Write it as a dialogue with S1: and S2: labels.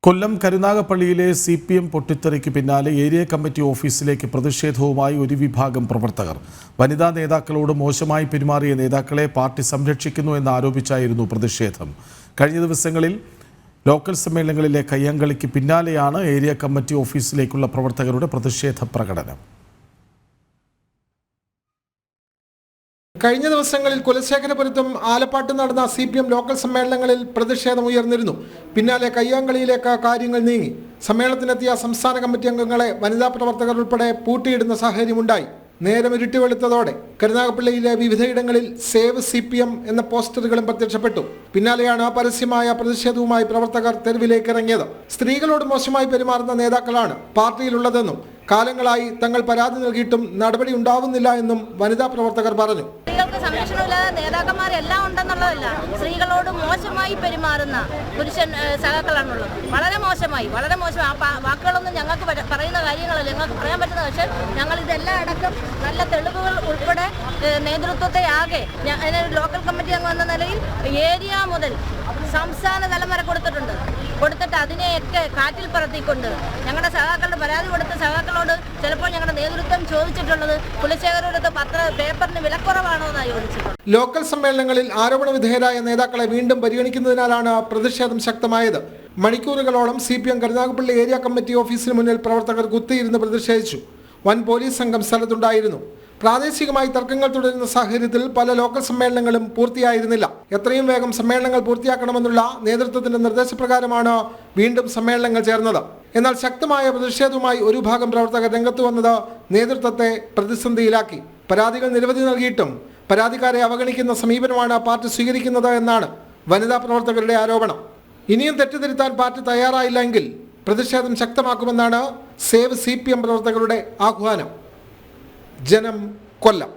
S1: കൊല്ലം കരുനാഗപ്പള്ളിയിലെ CPM പൊട്ടിത്തെറിക്ക് പിന്നാലെ area committee ഓഫീസിലേക്ക് പ്രതിഷേധവുമായി ഒരു വിഭാഗം പ്രവർത്തകർ. വനിതാ നേതാക്കളോട് മോശമായി പെരുമാറിയ നേതാക്കളെ പാർട്ടി സംരക്ഷിക്കുന്നു എന്നാരോപിച്ചായിരുന്നു പ്രതിഷേധം. കഴിഞ്ഞ ദിവസങ്ങളിൽ ലോക്കൽ സമ്മേളനങ്ങളിലെ കയ്യാങ്കളിക്ക് പിന്നാലെയാണ് ഏരിയ കമ്മിറ്റി ഓഫീസിലേക്കുള്ള പ്രവർത്തകരുടെ പ്രതിഷേധ പ്രകടനം.
S2: കഴിഞ്ഞ ദിവസങ്ങളിൽ കുലശേഖരപുരത്തും ആലപ്പാട്ടും നടന്ന CPM ലോക്കൽ സമ്മേളനങ്ങളിൽ പ്രതിഷേധം ഉയർന്നിരുന്നു. പിന്നാലെ കയ്യാങ്കളിയിലേക്ക് കാര്യങ്ങൾ നീങ്ങി. സമ്മേളനത്തിനെത്തിയ സംസ്ഥാന കമ്മിറ്റി അംഗങ്ങളെ വനിതാ പ്രവർത്തകർ ഉൾപ്പെടെ പൂട്ടിയിടുന്ന സാഹചര്യമുണ്ടായി. നേരം ഇരുട്ടി വെളുത്തതോടെ കരുനാഗപ്പള്ളിയിലെ വിവിധയിടങ്ങളിൽ സേവ് CPM എന്ന പോസ്റ്ററുകളും പ്രത്യക്ഷപ്പെട്ടു. പിന്നാലെയാണ് പരസ്യമായ പ്രതിഷേധവുമായി പ്രവർത്തകർ തെരുവിലേക്ക് ഇറങ്ങിയത്. സ്ത്രീകളോട് മോശമായി പെരുമാറുന്ന നേതാക്കളാണ് പാർട്ടിയിലുള്ളതെന്നും കാലങ്ങളായി തങ്ങൾ പരാതി നൽകിയിട്ടും നടപടി ഉണ്ടാവുന്നില്ല എന്നും വനിതാ പ്രവർത്തകർ പറഞ്ഞു.
S3: സ്ത്രീകൾക്ക് സംരക്ഷണമില്ലാതെ നേതാക്കന്മാരെല്ലാം ഉണ്ടെന്നുള്ളതല്ല, സ്ത്രീകളോട് മോശമായി പെരുമാറുന്ന പുരുഷൻ സഖാക്കളാണുള്ളത്. വളരെ മോശമായി ആ വാക്കുകളൊന്നും ഞങ്ങൾക്ക് പറയുന്ന കാര്യങ്ങളല്ല, ഞങ്ങൾക്ക് പറയാൻ പറ്റുന്ന. പക്ഷേ ഞങ്ങൾ ഇതെല്ലാം അടക്കം നല്ല തെളിവുകൾ ഉൾപ്പെടെ നേതൃത്വത്തെ ആകെ ലോക്കൽ കമ്മിറ്റി അംഗം എന്ന നിലയിൽ ഏരിയ മുതൽ സംസ്ഥാന തലം വരെ കൊടുത്തിട്ട് അതിനെയൊക്കെ കാറ്റിൽ പറത്തിക്കൊണ്ട് ഞങ്ങളുടെ സഖാക്കളുടെ പരാതി കൊടുത്ത സഖാക്കളോട് ചിലപ്പോൾ ഞങ്ങളുടെ നേതൃത്വം ചോദിച്ചിട്ടുള്ളത് കുലശേഖരപുരത്ത് പേപ്പറിന് വിലക്കുറവാണോ എന്നാണ് ചോദിച്ചിട്ടുള്ളത്.
S2: ലോക്കൽ സമ്മേളനങ്ങളിൽ ആരോപണ വിധേയരായ നേതാക്കളെ വീണ്ടും പരിഗണിക്കുന്നതിനാലാണ് പ്രതിഷേധം ശക്തമായത്. മണിക്കൂറുകളോളം CPM കരുനാഗപ്പള്ളി ഏരിയ കമ്മിറ്റി ഓഫീസിന് മുന്നിൽ പ്രവർത്തകർ കുത്തിയിരുന്ന് പ്രതിഷേധിച്ചു. വൻ പോലീസ് സംഘം സ്ഥലത്തുണ്ടായിരുന്നു. പ്രാദേശികമായി തർക്കങ്ങൾ തുടരുന്ന സാഹചര്യത്തിൽ പല ലോക്കൽ സമ്മേളനങ്ങളും പൂർത്തിയായിരുന്നില്ല. എത്രയും വേഗം സമ്മേളനങ്ങൾ പൂർത്തിയാക്കണമെന്നുള്ള നേതൃത്വത്തിന്റെ നിർദ്ദേശപ്രകാരമാണ് വീണ്ടും സമ്മേളനങ്ങൾ ചേർന്നത്. എന്നാൽ ശക്തമായ പ്രതിഷേധവുമായി ഒരു ഭാഗം പ്രവർത്തകർ രംഗത്ത് വന്നത് നേതൃത്വത്തെ പ്രതിസന്ധിയിലാക്കി. പരാതികൾ നിരവധി നൽകിയിട്ടും പരാതിക്കാരെ അവഗണിക്കുന്ന സമീപനമാണ് പാർട്ടി സ്വീകരിക്കുന്നത് എന്നാണ് വനിതാ പ്രവർത്തകരുടെ ആരോപണം. ഇനിയും തെറ്റിദ്ധരുത്താൻ പാർട്ടി തയ്യാറായില്ലെങ്കിൽ പ്രതിഷേധം ശക്തമാക്കുമെന്നാണ് സേവ് CPM പ്രവർത്തകരുടെ ആഹ്വാനം. ജനം, കൊല്ലം.